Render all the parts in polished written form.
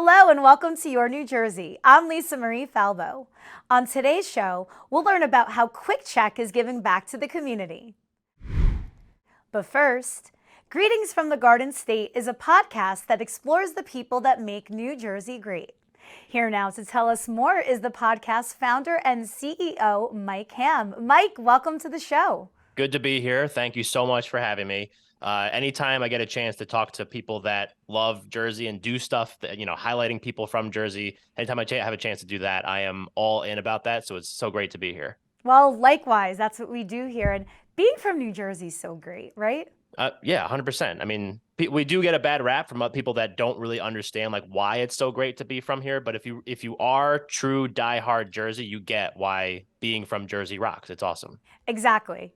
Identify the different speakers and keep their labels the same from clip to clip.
Speaker 1: Hello and welcome to Your New Jersey. I'm Lisa Marie Falbo. On today's show, we'll learn about how Quick Check is giving back to the community. But first, Greetings from the Garden State is a podcast that explores the people that make New Jersey great. Here now to tell us more is the podcast founder and CEO, Mike Hamm. Mike, welcome to the show.
Speaker 2: Good to be here. Thank you so much for having me. Anytime I get a chance to talk to people that love Jersey and do stuff that, highlighting people from Jersey, anytime I have a chance to do that, I am all in about that. So it's so great to be here.
Speaker 1: Well, likewise, that's what we do here. And being from New Jersey is so great, right?
Speaker 2: Yeah, 100%. I mean, we do get a bad rap from people that don't really understand like why it's so great to be from here. But if you are true diehard Jersey, you get why being from Jersey rocks. It's awesome.
Speaker 1: Exactly.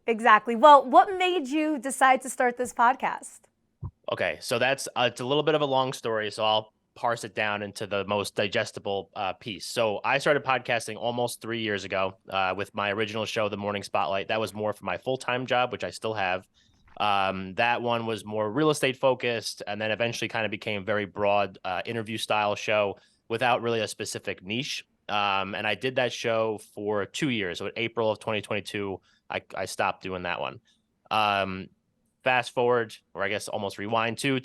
Speaker 1: Well, what made you decide to start this podcast?
Speaker 2: Okay, so that's it's a little bit of a long story, so I'll parse it down into the most digestible piece. So I started podcasting almost 3 years ago with my original show, The Morning Spotlight. That was more for my full-time job, which I still have. That one was more real estate focused, and then eventually kind of became very broad interview style show without really a specific niche. And I did that show for 2 years. So in April of 2022, I stopped doing that one. Fast forward, or I guess almost rewind to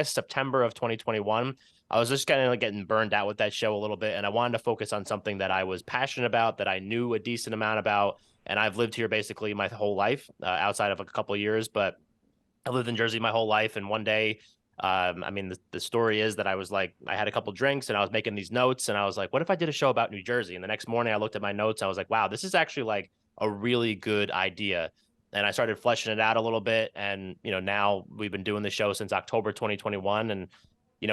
Speaker 2: September of 2021. I was just kind of like getting burned out with that show a little bit, and I wanted to focus on something that I was passionate about, that I knew a decent amount about. And I've lived here basically my whole life, outside of a couple of years, but I lived in Jersey my whole life. And one day, the story is that I was like, I had a couple drinks and I was making these notes, and I was like, what if I did a show about New Jersey? And the next morning I looked at my notes. I was like, wow, this is actually like a really good idea. And I started fleshing it out a little bit. And, now we've been doing the show since October 2021, and,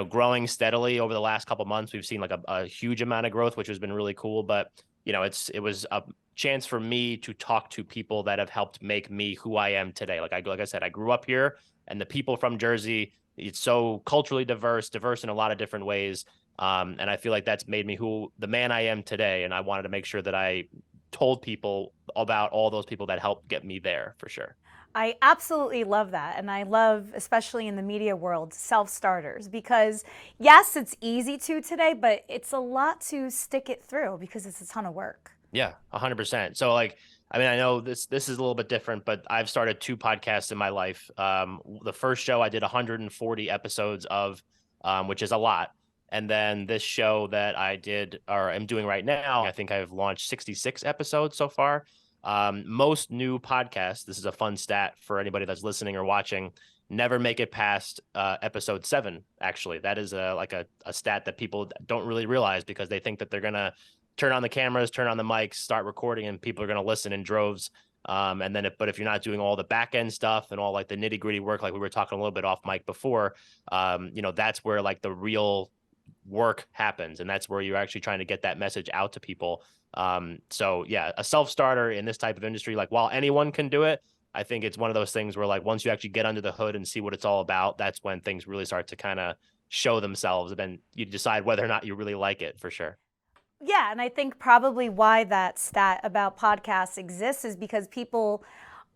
Speaker 2: growing steadily over the last couple of months. We've seen like a huge amount of growth, which has been really cool. But, it was a chance for me to talk to people that have helped make me who I am today. Like I said, I grew up here, and the people from Jersey, it's so culturally diverse in a lot of different ways. And I feel like that's made me the man I am today. And I wanted to make sure that I told people about all those people that helped get me there, for sure.
Speaker 1: I absolutely love that. And I love, especially in the media world, self-starters, because yes, it's easy to today, but it's a lot to stick it through because it's a ton of work.
Speaker 2: Yeah, 100%. So I know this is a little bit different, but I've started 2 podcasts in my life. The first show I did 140 episodes of, which is a lot. And then this show that I did, or am doing right now, I think I've launched 66 episodes so far. Most new podcasts, this is a fun stat for anybody that's listening or watching, never make it past episode 7. Actually, that is a stat that people don't really realize, because they think that they're gonna turn on the cameras, turn on the mics, start recording, and people are gonna listen in droves. But if you're not doing all the back end stuff and all like the nitty gritty work, like we were talking a little bit off mic before, that's where like the real work happens, and that's where you're actually trying to get that message out to people. So yeah, a self-starter in this type of industry, like while anyone can do it, I think it's one of those things where like once you actually get under the hood and see what it's all about, that's when things really start to kind of show themselves, and then you decide whether or not you really like it, for sure.
Speaker 1: Yeah, and I think probably why that stat about podcasts exists is because people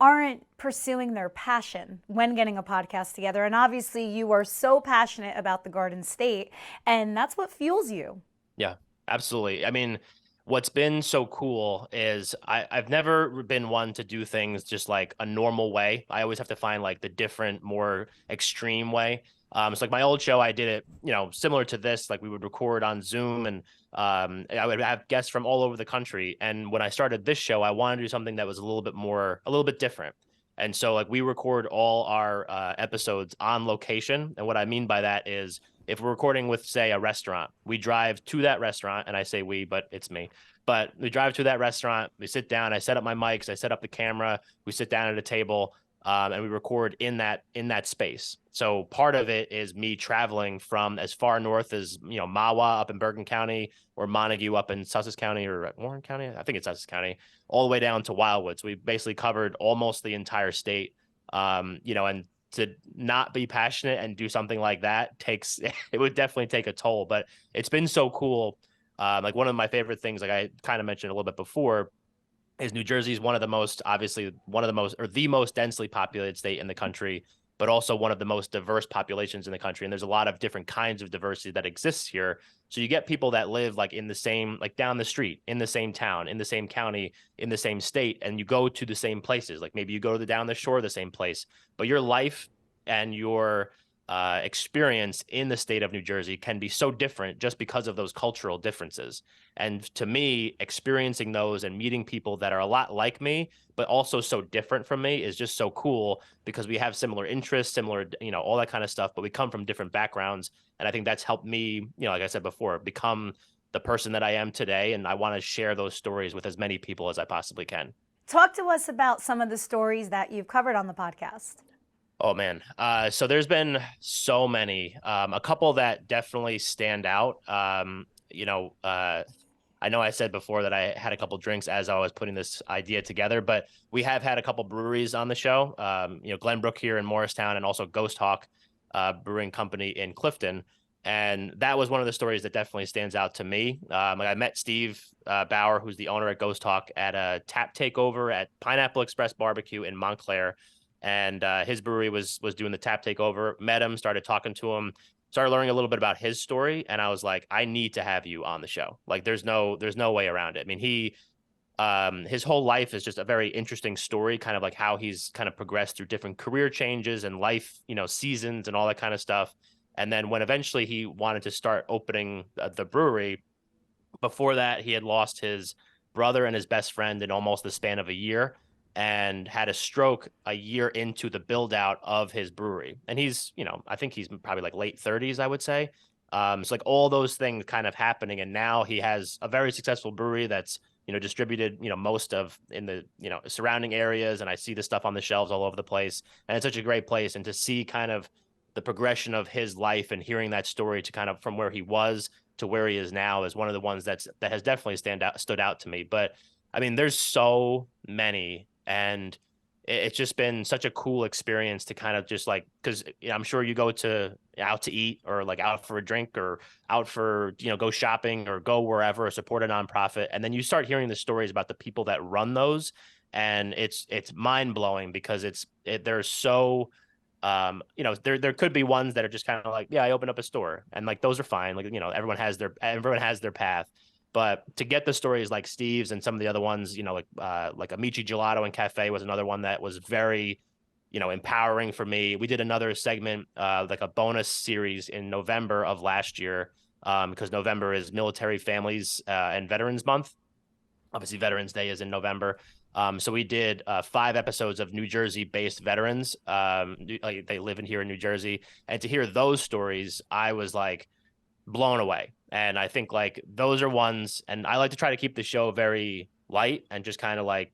Speaker 1: aren't pursuing their passion when getting a podcast together. And obviously you are so passionate about the Garden State, and that's what fuels you.
Speaker 2: Yeah, absolutely. I mean, what's been so cool is I've never been one to do things just like a normal way. I always have to find like the different, more extreme way. So like my old show, I did it, similar to this. Like we would record on Zoom, and I would have guests from all over the country. And when I started this show, I wanted to do something that was a little bit different. And so like we record all our episodes on location. And what I mean by that is, if we're recording with, say, a restaurant, we drive to that restaurant, and I say we, but it's me. But we drive to that restaurant, we sit down, I set up my mics, I set up the camera, we sit down at a table, and we record in that space. So part of it is me traveling from as far north as Mahwah up in Bergen County, or Montague up in Sussex County, or Warren County, I think it's Sussex County, all the way down to Wildwood. So we basically covered almost the entire state. And to not be passionate and do something like that it would definitely take a toll. But it's been so cool. Like one of my favorite things, like I kind of mentioned a little bit before, is New Jersey is the most densely populated state in the country. but also one of the most diverse populations in the country. And there's a lot of different kinds of diversity that exists here. So you get people that live like in the same, like down the street, in the same town, in the same county, in the same state, and you go to the same places. Like maybe you go to the down the shore, the same place, but your life and your experience in the state of New Jersey can be so different just because of those cultural differences. And to me, experiencing those and meeting people that are a lot like me, but also so different from me is just so cool because we have similar interests, similar, all that kind of stuff, but we come from different backgrounds. And I think that's helped me, like I said before, become the person that I am today. And I want to share those stories with as many people as I possibly can.
Speaker 1: Talk to us about some of the stories that you've covered on the podcast.
Speaker 2: Oh man. So there's been so many, a couple that definitely stand out. I know I said before that I had a couple drinks as I was putting this idea together, but we have had a couple breweries on the show. Glenbrook here in Morristown, and also Ghost Hawk Brewing Company in Clifton. And that was one of the stories that definitely stands out to me. I met Steve Bauer, who's the owner at Ghost Hawk, at a tap takeover at Pineapple Express Barbecue in Montclair. And his brewery was doing the tap takeover. Met him, started talking to him, started learning a little bit about his story, and I was like, I need to have you on the show. Like, there's no way around it. I mean, his whole life is just a very interesting story, kind of like how he's kind of progressed through different career changes and life, seasons and all that kind of stuff. And then when eventually he wanted to start opening the brewery, before that, he had lost his brother and his best friend in almost the span of a year, and had a stroke a year into the build out of his brewery. And he's, I think he's probably like late 30s, I would say. So like all those things kind of happening. And now he has a very successful brewery that's, distributed, most of in the, surrounding areas. And I see the stuff on the shelves all over the place. And it's such a great place. And to see kind of the progression of his life and hearing that story to kind of from where he was to where he is now is one of the ones that has definitely stood out to me. But I mean, there's so many, and it's just been such a cool experience to kind of just like, because I'm sure you go out to eat or like out for a drink or out for, go shopping or go wherever or support a nonprofit. And then you start hearing the stories about the people that run those. And it's mind blowing because they're so, there could be ones that are just kind of like, yeah, I opened up a store, and like, those are fine. Like, everyone has their path. But to get the stories like Steve's and some of the other ones, like Amici Gelato and Cafe was another one that was very, empowering for me. We did another segment, like a bonus series in November of last year, because November is Military Families and Veterans Month. Obviously, Veterans Day is in November. So we did 5 episodes of New Jersey-based veterans. They live in here in New Jersey. And to hear those stories, I was like blown away. And I think like those are ones, and I like to try to keep the show very light and just kind of like,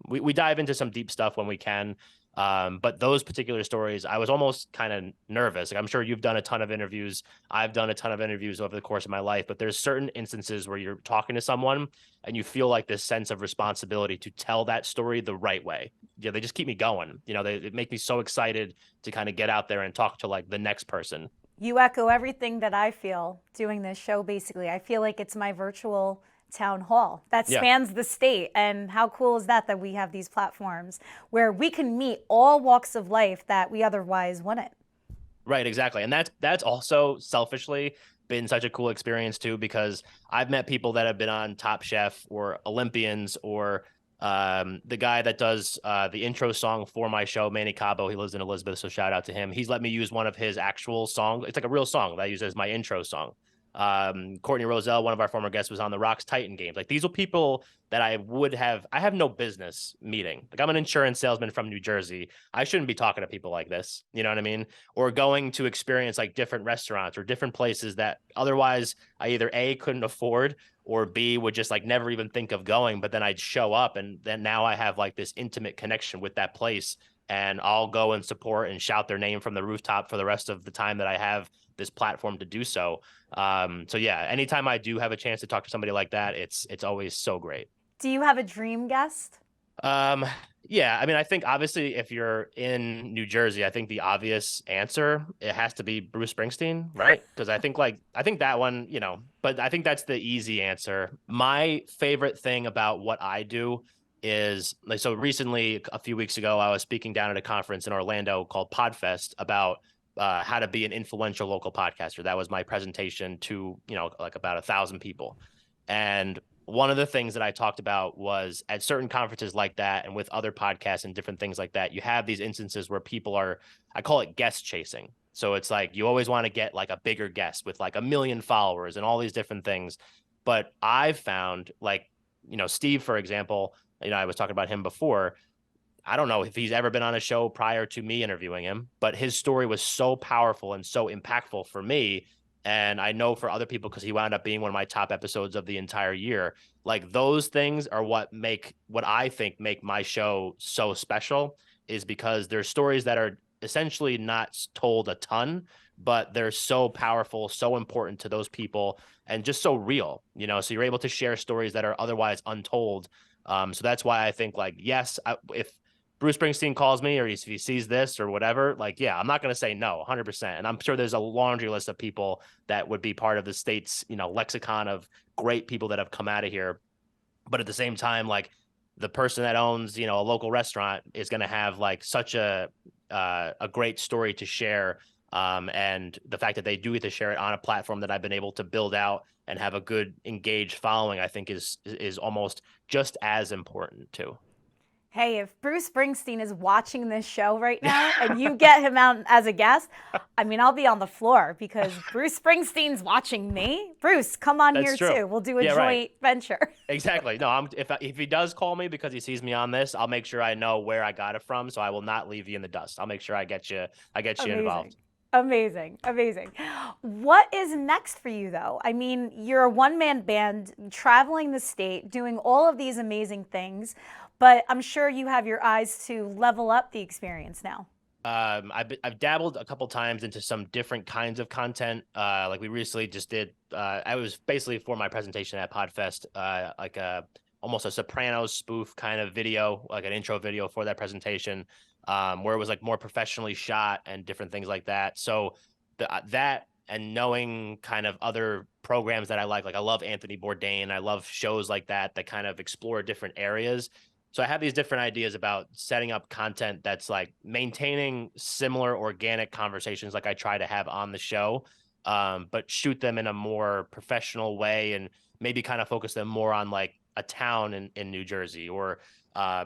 Speaker 2: we dive into some deep stuff when we can. But those particular stories, I was almost kind of nervous. Like, I'm sure you've done a ton of interviews. I've done a ton of interviews over the course of my life, but there's certain instances where you're talking to someone and you feel like this sense of responsibility to tell that story the right way. Yeah, they just keep me going. They make me so excited to kind of get out there and talk to like the next person.
Speaker 1: You echo everything that I feel doing this show, basically. I feel like it's my virtual town hall that spans the state. And how cool is that we have these platforms where we can meet all walks of life that we otherwise wouldn't.
Speaker 2: Right, exactly. And that's also selfishly been such a cool experience too, because I've met people that have been on Top Chef or Olympians or the guy that does the intro song for my show, Manny Cabo. He lives in Elizabeth, so shout out to him. He's let me use one of his actual songs. It's like a real song that I use as my intro song. Courtney Roselle, one of our former guests, was on the Rocks Titan games. Like, these are people that I have no business meeting. Like, I'm an insurance salesman from New Jersey. I shouldn't be talking to people like this. You know what I mean? Or going to experience like different restaurants or different places that otherwise I either A, couldn't afford, or B, would just like never even think of going. But then I'd show up, and then now I have like this intimate connection with that place, and I'll go and support and shout their name from the rooftop for the rest of the time that I have this platform to do so. So yeah, anytime I do have a chance to talk to somebody like that, it's always so great.
Speaker 1: Do you have a dream guest?
Speaker 2: Yeah, I mean, I think obviously if you're in New Jersey, I think the obvious answer, it has to be Bruce Springsteen, right? Because I think that one, but I think that's the easy answer. My favorite thing about what I do is like, so recently, a few weeks ago, I was speaking down at a conference in Orlando called Podfest about how to be an influential local podcaster. That was my presentation to, like about 1,000 people. And one of the things that I talked about was at certain conferences like that and with other podcasts and different things like that, you have these instances where people are, I call it guest chasing. So it's like you always want to get like a bigger guest with like 1 million followers and all these different things. But I've found like, Steve, for example, I was talking about him before. I don't know if he's ever been on a show prior to me interviewing him, but his story was so powerful and so impactful for me. And I know for other people, because he wound up being one of my top episodes of the entire year. Like those things are what I think make my show so special, is because there's stories that are essentially not told a ton, but they're so powerful, so important to those people, and just so real, so you're able to share stories that are otherwise untold. So that's why I think like, yes, if Bruce Springsteen calls me or if he sees this or whatever, like, yeah, I'm not going to say no 100%. And I'm sure there's a laundry list of people that would be part of the state's, lexicon of great people that have come out of here. But at the same time, like the person that owns, a local restaurant is going to have like such a great story to share. And the fact that they do get to share it on a platform that I've been able to build out and have a good engaged following, I think is almost just as important too.
Speaker 1: Hey, if Bruce Springsteen is watching this show right now and you get him out as a guest, I mean, I'll be on the floor because Bruce Springsteen's watching me. Bruce, come on
Speaker 2: That's
Speaker 1: here
Speaker 2: true.
Speaker 1: too. We'll do a
Speaker 2: Yeah,
Speaker 1: joint
Speaker 2: right.
Speaker 1: venture.
Speaker 2: Exactly. No, if he does call me because he sees me on this, I'll make sure I know where I got it from, so I will not leave you in the dust. I'll make sure I get you
Speaker 1: Amazing.
Speaker 2: involved.
Speaker 1: Amazing. Amazing. What is next for you, though? I mean, you're a one-man band traveling the state, doing all of these amazing things, but I'm sure you have your eyes to level up the experience now.
Speaker 2: I've dabbled a couple times into some different kinds of content. Like we recently just did. I was basically for my presentation at Podfest, like almost a Sopranos spoof kind of video, like an intro video for that presentation, where it was like more professionally shot and different things like that. So that and knowing kind of other programs that I like I love Anthony Bourdain. I love shows like that that kind of explore different areas. So I have these different ideas about setting up content that's like maintaining similar organic conversations like I try to have on the show, but shoot them in a more professional way and maybe kind of focus them more on like a town in New Jersey. Or I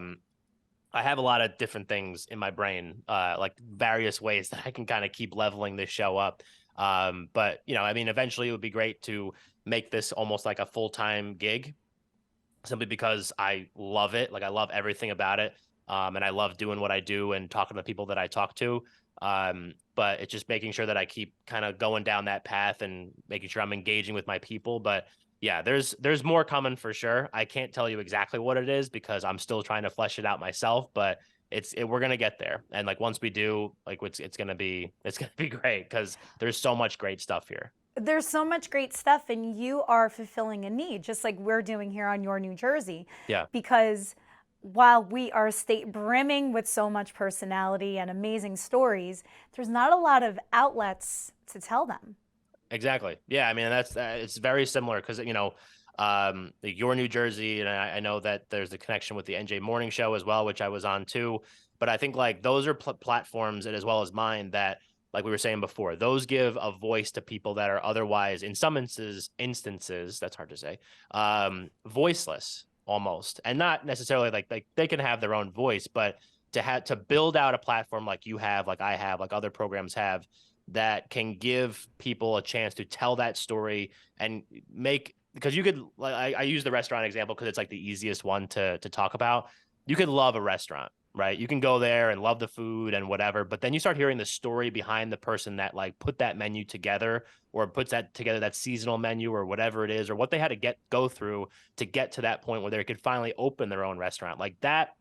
Speaker 2: have a lot of different things in my brain, like various ways that I can kind of keep leveling this show up. But I mean, eventually it would be great to make this almost like a full-time gig, simply because I love it. Like I love everything about it. And I love doing what I do and talking to the people that I talk to. But it's just making sure that I keep kind of going down that path and making sure I'm engaging with my people. But yeah, there's more coming for sure. I can't tell you exactly what it is because I'm still trying to flesh it out myself, but we're gonna get there. And like once we do, like it's gonna be great because there's so much great stuff here.
Speaker 1: There's so much great stuff, and you are fulfilling a need, just like we're doing here on Your New Jersey.
Speaker 2: Yeah.
Speaker 1: Because while we are a state brimming with so much personality and amazing stories, there's not a lot of outlets to tell them.
Speaker 2: Exactly. Yeah. I mean, that's it's very similar because Your New Jersey, and I know that there's a connection with the NJ Morning Show as well, which I was on too. But I think like those are platforms, and as well as mine, that like we were saying before, those give a voice to people that are otherwise, in some instances, that's hard to say, voiceless almost, and not necessarily like they can have their own voice, but to build out a platform like you have, like I have, like other programs have, that can give people a chance to tell that story and make, because you could like I use the restaurant example because it's like the easiest one to talk about. You could love a restaurant, right? You can go there and love the food and whatever, but then you start hearing the story behind the person that like put that menu together or puts that together, that seasonal menu or whatever it is, or what they had to go through to get to that point where they could finally open their own restaurant. Like that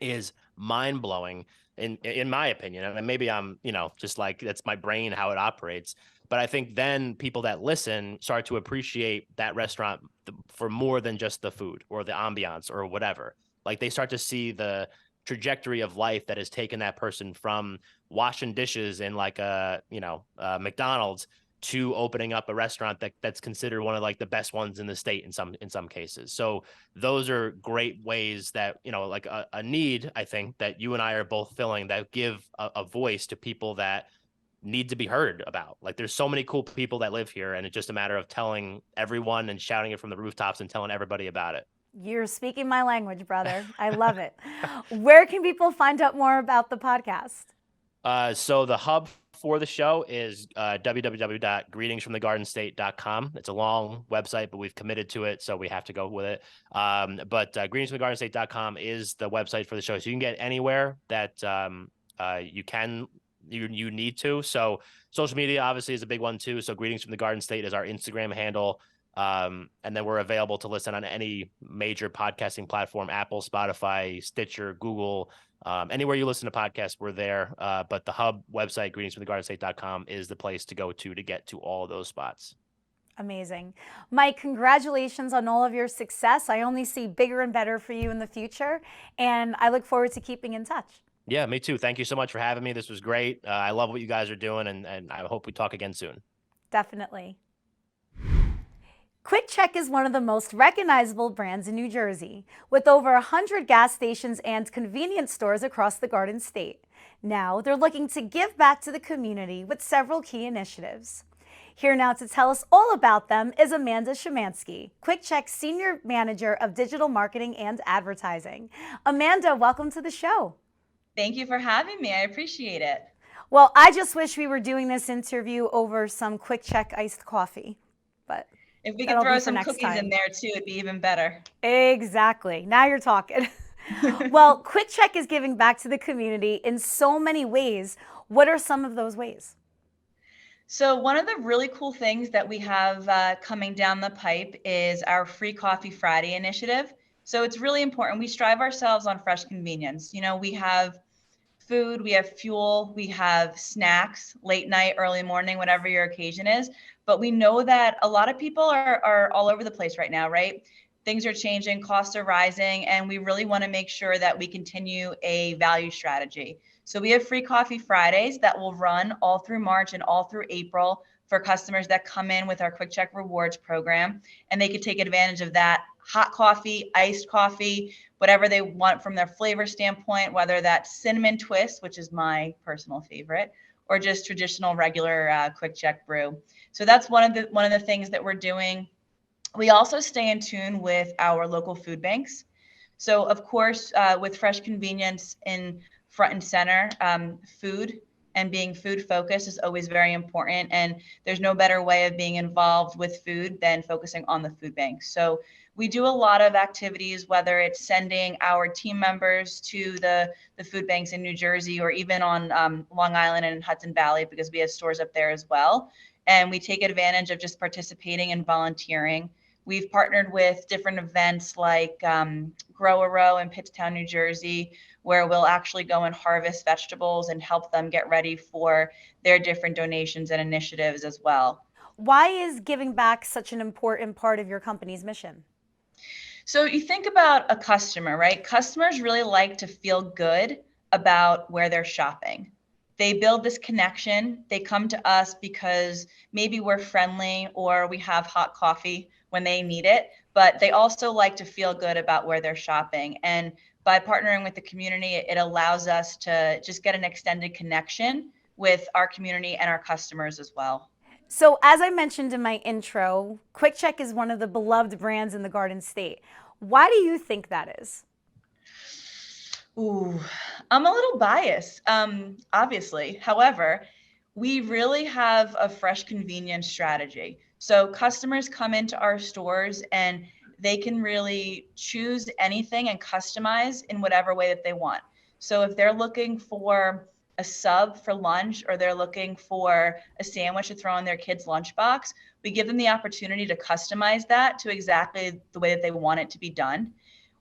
Speaker 2: is mind blowing in my opinion. And maybe I'm, just like that's my brain, how it operates. But I think then people that listen start to appreciate that restaurant for more than just the food or the ambiance or whatever. Like they start to see the trajectory of life that has taken that person from washing dishes in like a McDonald's to opening up a restaurant that's considered one of like the best ones in the state in some cases. So those are great ways that, like a need, I think, that you and I are both filling, that give a voice to people that need to be heard about. Like there's so many cool people that live here, and it's just a matter of telling everyone and shouting it from the rooftops and telling everybody about it.
Speaker 1: You're speaking my language, brother. I love it. Where can people find out more about the podcast?
Speaker 2: So the hub for the show is www.greetingsfromthegarden-state.com. It's a long website, but we've committed to it, so we have to go with it. But greetingsfromthegarden-state.com is the website for the show. So you can get anywhere that you need to. So social media obviously is a big one too. So Greetings from the Garden State is our Instagram handle. And then we're available to listen on any major podcasting platform: Apple, Spotify, Stitcher, Google, anywhere you listen to podcasts, we're there. But the hub website, greetingsfromthegarden-state.com, is the place to go to get to all of those spots.
Speaker 1: Amazing. Mike, congratulations on all of your success. I only see bigger and better for you in the future, and I look forward to keeping in touch.
Speaker 2: Yeah, me too. Thank you so much for having me. This was great. I love what you guys are doing, and I hope we talk again soon.
Speaker 1: Definitely. QuickChek is one of the most recognizable brands in New Jersey, with over 100 gas stations and convenience stores across the Garden State. Now, they're looking to give back to the community with several key initiatives. Here now to tell us all about them is Amanda Szymanski, QuickChek's Senior Manager of Digital Marketing and Advertising. Amanda, welcome to the show.
Speaker 3: Thank you for having me. I appreciate it.
Speaker 1: Well, I just wish we were doing this interview over some QuickChek iced coffee, but
Speaker 3: if we could throw some cookies in there too, it'd be even better.
Speaker 1: Exactly. Now you're talking. Well, QuickChek is giving back to the community in so many ways. What are some of those ways?
Speaker 3: So one of the really cool things that we have coming down the pipe is our Free Coffee Friday initiative. So it's really important. We strive ourselves on fresh convenience. We have food, we have fuel, we have snacks, late night, early morning, whatever your occasion is. But we know that a lot of people are all over the place right now, right? Things are changing, costs are rising, and we really want to make sure that we continue a value strategy. So we have Free Coffee Fridays that will run all through March and all through April for customers that come in with our QuickChek Rewards program, and they could take advantage of that hot coffee, iced coffee, whatever they want from their flavor standpoint, whether that's cinnamon twist, which is my personal favorite, or just traditional regular QuickChek brew. So that's one of the things that we're doing. We also stay in tune with our local food banks. So of course, with fresh convenience in front and center, food and being food focused is always very important. And there's no better way of being involved with food than focusing on the food banks. So we do a lot of activities, whether it's sending our team members to the food banks in New Jersey, or even on Long Island and Hudson Valley, because we have stores up there as well. And we take advantage of just participating and volunteering. We've partnered with different events like Grow a Row in Pittstown, New Jersey, where we'll actually go and harvest vegetables and help them get ready for their different donations and initiatives as well.
Speaker 1: Why is giving back such an important part of your company's mission?
Speaker 3: So you think about a customer, right? Customers really like to feel good about where they're shopping. They build this connection. They come to us because maybe we're friendly or we have hot coffee when they need it, but they also like to feel good about where they're shopping. And by partnering with the community, it allows us to just get an extended connection with our community and our customers as well.
Speaker 1: So as I mentioned in my intro, QuickChek is one of the beloved brands in the Garden State. Why do you think that is?
Speaker 3: Ooh, I'm a little biased, obviously. However, we really have a fresh convenience strategy. So customers come into our stores and they can really choose anything and customize in whatever way that they want. So if they're looking for a sub for lunch, or they're looking for a sandwich to throw in their kid's lunchbox, we give them the opportunity to customize that to exactly the way that they want it to be done.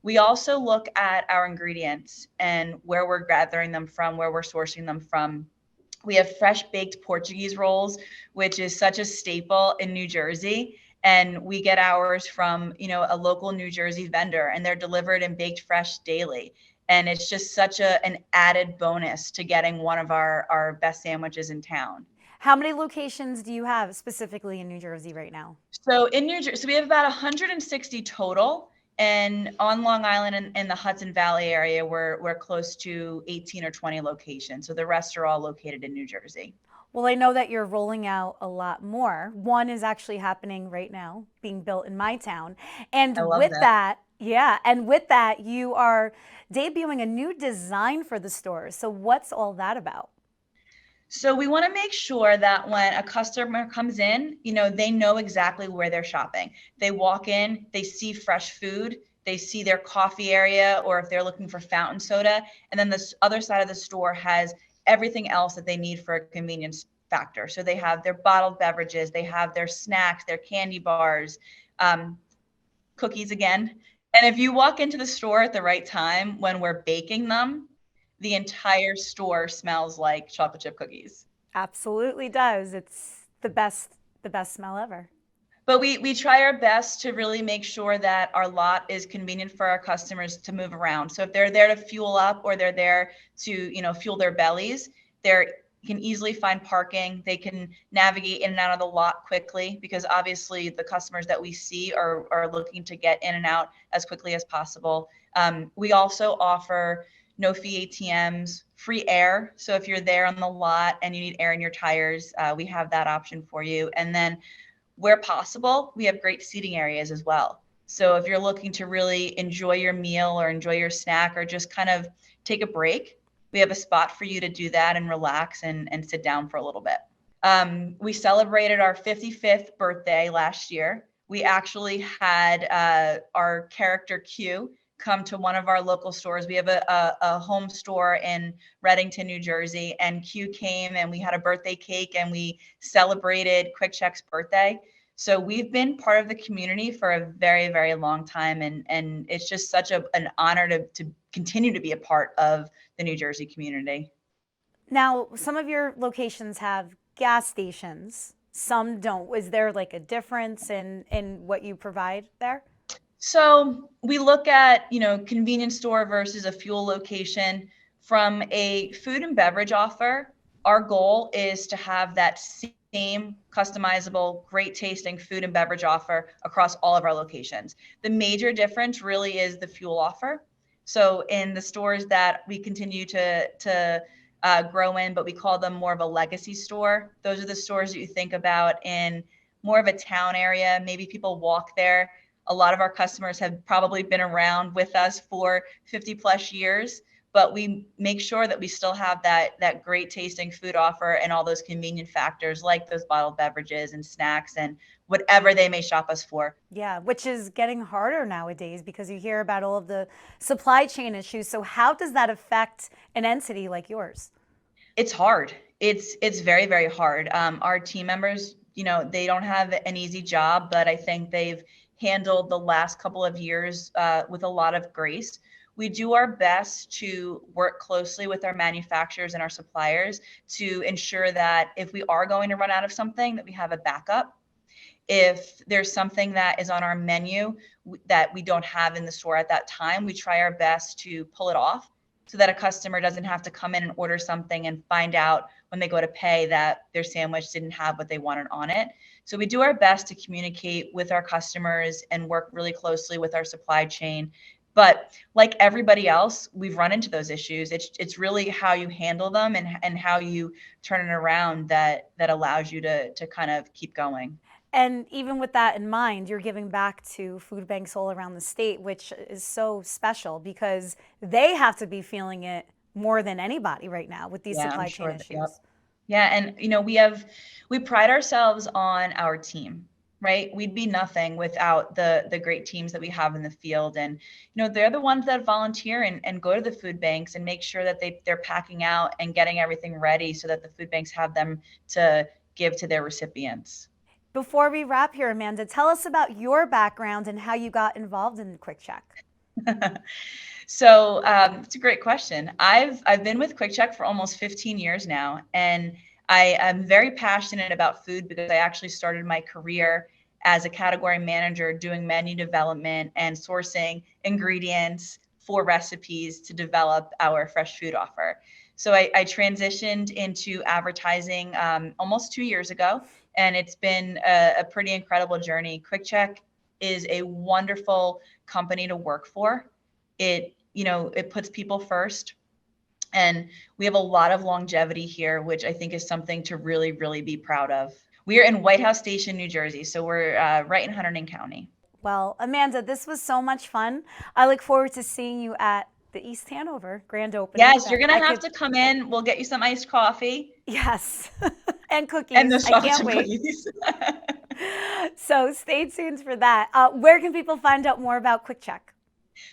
Speaker 3: We also look at our ingredients and where we're gathering them from, where we're sourcing them from. We have fresh baked Portuguese rolls, which is such a staple in New Jersey. And we get ours from, a local New Jersey vendor, and they're delivered and baked fresh daily. And it's just such an added bonus to getting one of our best sandwiches in town.
Speaker 1: How many locations do you have specifically in New Jersey right now?
Speaker 3: So in New Jersey, so we have about 160 total. And on Long Island and in the Hudson Valley area, we're close to 18 or 20 locations. So the rest are all located in New Jersey.
Speaker 1: Well, I know that you're rolling out a lot more. One is actually happening right now, being built in my town.
Speaker 3: I
Speaker 1: And
Speaker 3: love
Speaker 1: with
Speaker 3: that.
Speaker 1: that, yeah, and with that, you are debuting a new design for the stores. So what's all that about?
Speaker 3: So we want to make sure that when a customer comes in, they know exactly where they're shopping. They walk in, they see fresh food, they see their coffee area, or if they're looking for fountain soda, and then this other side of the store has everything else that they need for a convenience factor. So they have their bottled beverages, they have their snacks, their candy bars, um, cookies again. And if you walk into the store at the right time when we're baking them, the entire store smells like chocolate chip cookies.
Speaker 1: Absolutely does. It's the best smell ever.
Speaker 3: But we try our best to really make sure that our lot is convenient for our customers to move around. So if they're there to fuel up or they're there to, fuel their bellies, they can easily find parking. They can navigate in and out of the lot quickly because obviously the customers that we see are looking to get in and out as quickly as possible. We also offer no fee ATMs, free air. So if you're there on the lot and you need air in your tires, we have that option for you. And then where possible, we have great seating areas as well. So if you're looking to really enjoy your meal or enjoy your snack or just kind of take a break, we have a spot for you to do that and relax and sit down for a little bit. We celebrated our 55th birthday last year. We actually had our character Q come to one of our local stores. We have a home store in Reddington, New Jersey, and Q came and we had a birthday cake and we celebrated QuickChek's birthday. So we've been part of the community for a very, very long time. And it's just such an honor to continue to be a part of the New Jersey community.
Speaker 1: Now, some of your locations have gas stations, some don't. Is there like a difference in what you provide there?
Speaker 3: So we look at, convenience store versus a fuel location. From a food and beverage offer, our goal is to have that same customizable, great tasting food and beverage offer across all of our locations. The major difference really is the fuel offer. So in the stores that we continue to grow in, but we call them more of a legacy store, those are the stores that you think about in more of a town area. Maybe people walk there. A lot of our customers have probably been around with us for 50 plus years, but we make sure that we still have that great tasting food offer and all those convenient factors like those bottled beverages and snacks and whatever they may shop us for.
Speaker 1: Yeah, which is getting harder nowadays because you hear about all of the supply chain issues. So how does that affect an entity like yours?
Speaker 3: It's hard. It's very, very hard. Our team members, they don't have an easy job, but I think they've handled the last couple of years with a lot of grace. We do our best to work closely with our manufacturers and our suppliers to ensure that if we are going to run out of something, that we have a backup. If there's something that is on our menu that we don't have in the store at that time, we try our best to pull it off so that a customer doesn't have to come in and order something and find out when they go to pay that their sandwich didn't have what they wanted on it. So we do our best to communicate with our customers and work really closely with our supply chain. But like everybody else, we've run into those issues. It's really how you handle them and how you turn it around that allows you to kind of keep going.
Speaker 1: And even with that in mind, you're giving back to food banks all around the state, which is so special because they have to be feeling it more than anybody right now with these
Speaker 3: Yeah, I'm
Speaker 1: supply chain
Speaker 3: sure
Speaker 1: issues.
Speaker 3: yep. Yeah, and we pride ourselves on our team, right? We'd be nothing without the great teams that we have in the field. And they're the ones that volunteer and go to the food banks and make sure that they're packing out and getting everything ready so that the food banks have them to give to their recipients.
Speaker 1: Before we wrap here, Amanda, tell us about your background and how you got involved in QuickChek.
Speaker 3: So it's a great question. I've been with QuickChek for almost 15 years now, and I am very passionate about food because I actually started my career as a category manager doing menu development and sourcing ingredients for recipes to develop our fresh food offer. So I transitioned into advertising almost 2 years ago, and it's been a pretty incredible journey. QuickCheck is a wonderful company to work for. It puts people first, and we have a lot of longevity here, which I think is something to really, really be proud of. We are in White House Station, New Jersey, so we're right in Hunterdon County.
Speaker 1: Well, Amanda, this was so much fun. I look forward to seeing you at the East Hanover grand opening.
Speaker 3: Yes, you're going to have to come in. We'll get you some iced coffee.
Speaker 1: Yes, and cookies.
Speaker 3: And the
Speaker 1: I can't wait.
Speaker 3: cookies.
Speaker 1: So stay tuned for that. Where can people find out more about QuickCheck?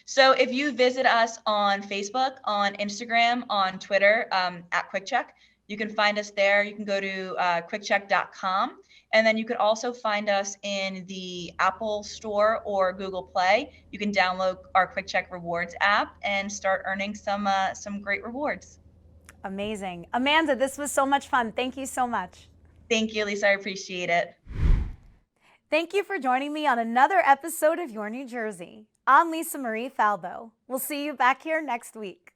Speaker 3: So if you visit us on Facebook, on Instagram, on Twitter, at QuickCheck, you can find us there. You can go to quickcheck.com. And then you could also find us in the Apple Store or Google Play. You can download our QuickCheck Rewards app and start earning some great rewards.
Speaker 1: Amazing. Amanda, this was so much fun. Thank you so much.
Speaker 3: Thank you, Lisa. I appreciate it.
Speaker 1: Thank you for joining me on another episode of Your New Jersey. I'm Lisa Marie Falbo. We'll see you back here next week.